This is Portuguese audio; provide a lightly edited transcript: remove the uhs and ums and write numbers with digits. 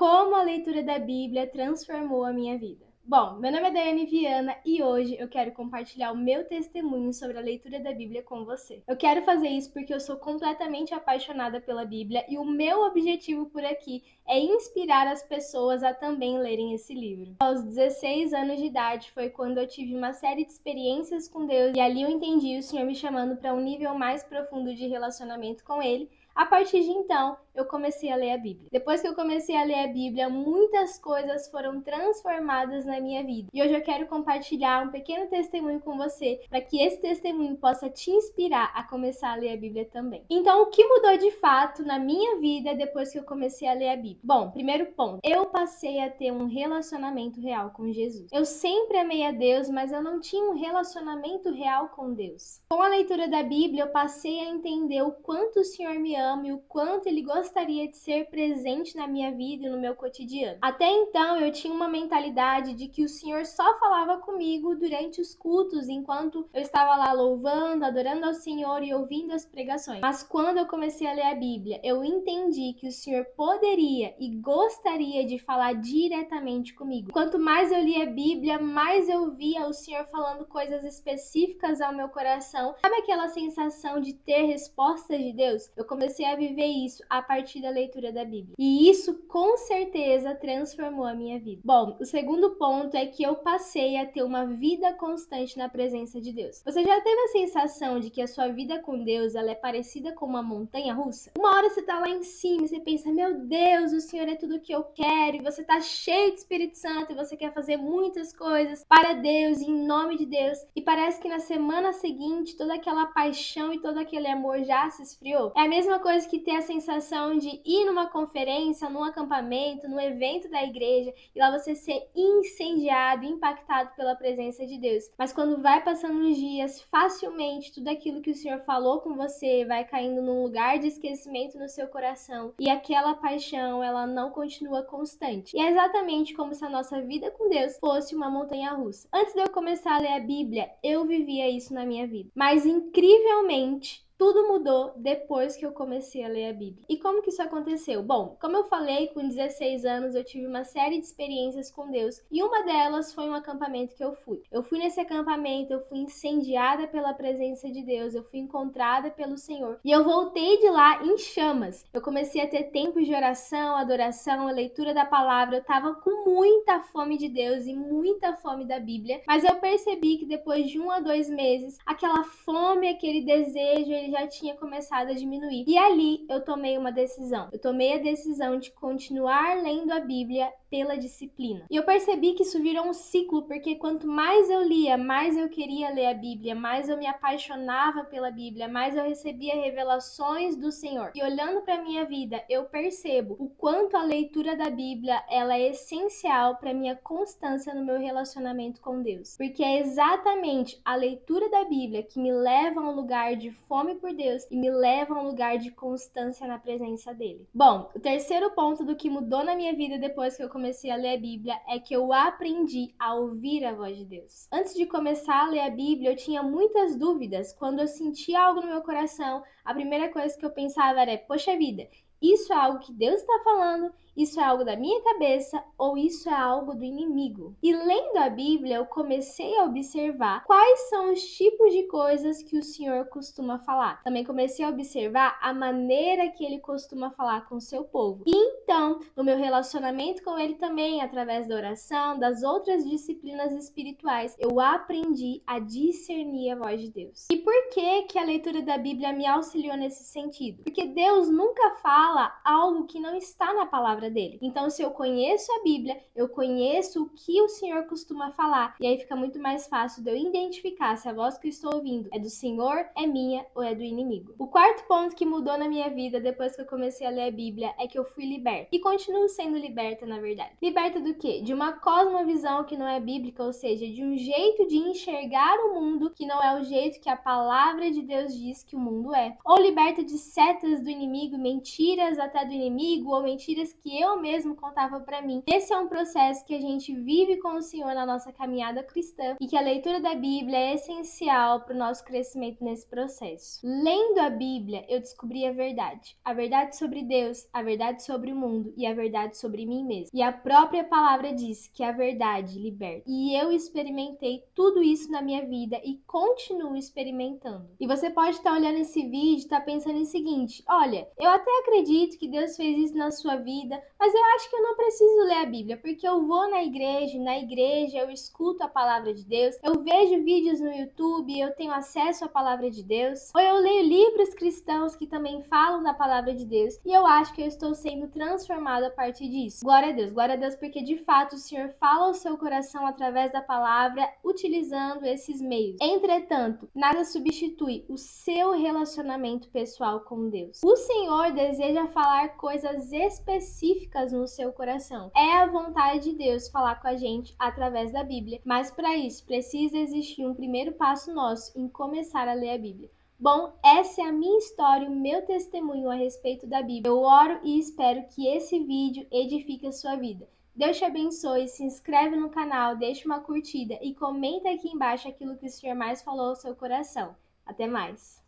Como a leitura da Bíblia transformou a minha vida. Bom, meu nome é Daiane Viana e hoje eu quero compartilhar o meu testemunho sobre a leitura da Bíblia com você. Eu quero fazer isso porque eu sou completamente apaixonada pela Bíblia e o meu objetivo por aqui é inspirar as pessoas a também lerem esse livro. Aos 16 anos de idade foi quando eu tive uma série de experiências com Deus e ali eu entendi o Senhor me chamando para um nível mais profundo de relacionamento com Ele. A partir de então, eu comecei a ler a Bíblia. Depois que eu comecei a ler a Bíblia, muitas coisas foram transformadas na minha vida. E hoje eu quero compartilhar um pequeno testemunho com você, para que esse testemunho possa te inspirar a começar a ler a Bíblia também. Então, o que mudou de fato na minha vida depois que eu comecei a ler a Bíblia? Bom, primeiro ponto, eu passei a ter um relacionamento real com Jesus. Eu sempre amei a Deus, mas eu não tinha um relacionamento real com Deus. Com a leitura da Bíblia, eu passei a entender o quanto o Senhor me ama e o quanto Ele gostaria de ser presente na minha vida e no meu cotidiano. Até então, eu tinha uma mentalidade de que o Senhor só falava comigo durante os cultos, enquanto eu estava lá louvando, adorando ao Senhor e ouvindo as pregações. Mas quando eu comecei a ler a Bíblia, eu entendi que o Senhor poderia e gostaria de falar diretamente comigo. Quanto mais eu lia a Bíblia, mais eu via o Senhor falando coisas específicas ao meu coração. Sabe aquela sensação de ter respostas de Deus? Eu comecei a viver isso a partir da leitura da Bíblia. E isso com certeza transformou a minha vida. Bom, o segundo ponto é que eu passei a ter uma vida constante na presença de Deus. Você já teve a sensação de que a sua vida com Deus ela é parecida com uma montanha russa? Uma hora você tá lá em cima e você pensa, meu Deus, o Senhor é tudo o que eu quero, e você tá cheio de Espírito Santo e você quer fazer muitas coisas para Deus, em nome de Deus, e parece que na semana seguinte toda aquela paixão e todo aquele amor já se esfriou. É a mesma coisa que ter a sensação de ir numa conferência, num acampamento, num evento da igreja e lá você ser incendiado, impactado pela presença de Deus. Mas quando vai passando os dias, facilmente tudo aquilo que o Senhor falou com você vai caindo num lugar de esquecimento no seu coração e aquela paixão, ela não continua constante. E é exatamente como se a nossa vida com Deus fosse uma montanha russa. Antes de eu começar a ler a Bíblia, eu vivia isso na minha vida. Mas incrivelmente, tudo mudou depois que eu comecei a ler a Bíblia. E como que isso aconteceu? Bom, como eu falei, com 16 anos eu tive uma série de experiências com Deus e uma delas foi um acampamento que eu fui. Eu fui nesse acampamento, eu fui incendiada pela presença de Deus, eu fui encontrada pelo Senhor e eu voltei de lá em chamas. Eu comecei a ter tempos de oração, adoração, a leitura da palavra, eu tava com muita fome de Deus e muita fome da Bíblia, mas eu percebi que depois de 1 a 2 meses, aquela fome, aquele desejo, ele já tinha começado a diminuir. E ali eu tomei uma decisão. Eu tomei a decisão de continuar lendo a Bíblia pela disciplina. E eu percebi que isso virou um ciclo, porque quanto mais eu lia, mais eu queria ler a Bíblia, mais eu me apaixonava pela Bíblia, mais eu recebia revelações do Senhor. E olhando para minha vida, eu percebo o quanto a leitura da Bíblia ela é essencial para minha constância no meu relacionamento com Deus. Porque é exatamente a leitura da Bíblia que me leva a um lugar de fome por Deus e me leva a um lugar de constância na presença dele. Bom, o terceiro ponto do que mudou na minha vida depois que eu comecei a ler a Bíblia é que eu aprendi a ouvir a voz de Deus. Antes de começar a ler a Bíblia, eu tinha muitas dúvidas. Quando eu sentia algo no meu coração, a primeira coisa que eu pensava era, poxa vida, isso é algo que Deus está falando? Isso é algo da minha cabeça ou isso é algo do inimigo? E lendo a Bíblia, eu comecei a observar quais são os tipos de coisas que o Senhor costuma falar. Também comecei a observar a maneira que Ele costuma falar com o seu povo. E então, no meu relacionamento com Ele também, através da oração, das outras disciplinas espirituais, eu aprendi a discernir a voz de Deus. E por que a leitura da Bíblia me auxiliou nesse sentido? Porque Deus nunca fala algo que não está na palavra dele. Então, se eu conheço a Bíblia, eu conheço o que o Senhor costuma falar, e aí fica muito mais fácil de eu identificar se a voz que eu estou ouvindo é do Senhor, é minha ou é do inimigo. O quarto ponto que mudou na minha vida depois que eu comecei a ler a Bíblia é que eu fui liberta. E continuo sendo liberta, na verdade. Liberta do quê? De uma cosmovisão que não é bíblica, ou seja, de um jeito de enxergar o mundo que não é o jeito que a palavra de Deus diz que o mundo é. Ou liberta de setas do inimigo, mentiras até do inimigo, ou mentiras que que eu mesmo contava para mim. Esse é um processo que a gente vive com o Senhor na nossa caminhada cristã e que a leitura da Bíblia é essencial para o nosso crescimento nesse processo. Lendo a Bíblia, eu descobri a verdade sobre Deus, a verdade sobre o mundo e a verdade sobre mim mesmo. E a própria palavra diz que a verdade liberta. E eu experimentei tudo isso na minha vida e continuo experimentando. E você pode estar olhando esse vídeo e estar pensando o seguinte: olha, eu até acredito que Deus fez isso na sua vida, mas eu acho que eu não preciso ler a Bíblia, porque eu vou na igreja eu escuto a palavra de Deus, eu vejo vídeos no YouTube, eu tenho acesso à palavra de Deus, ou eu leio livros cristãos que também falam da palavra de Deus, e eu acho que eu estou sendo transformado a partir disso. Glória a Deus, porque de fato o Senhor fala ao seu coração através da palavra, utilizando esses meios. Entretanto, nada substitui o seu relacionamento pessoal com Deus. O Senhor deseja falar coisas específicas no seu coração. É a vontade de Deus falar com a gente através da Bíblia, mas para isso precisa existir um primeiro passo nosso em começar a ler a Bíblia. Bom, essa é a minha história, o meu testemunho a respeito da Bíblia. Eu oro e espero que esse vídeo edifique a sua vida. Deus te abençoe, se inscreve no canal, deixa uma curtida e comenta aqui embaixo aquilo que o Senhor mais falou ao seu coração. Até mais!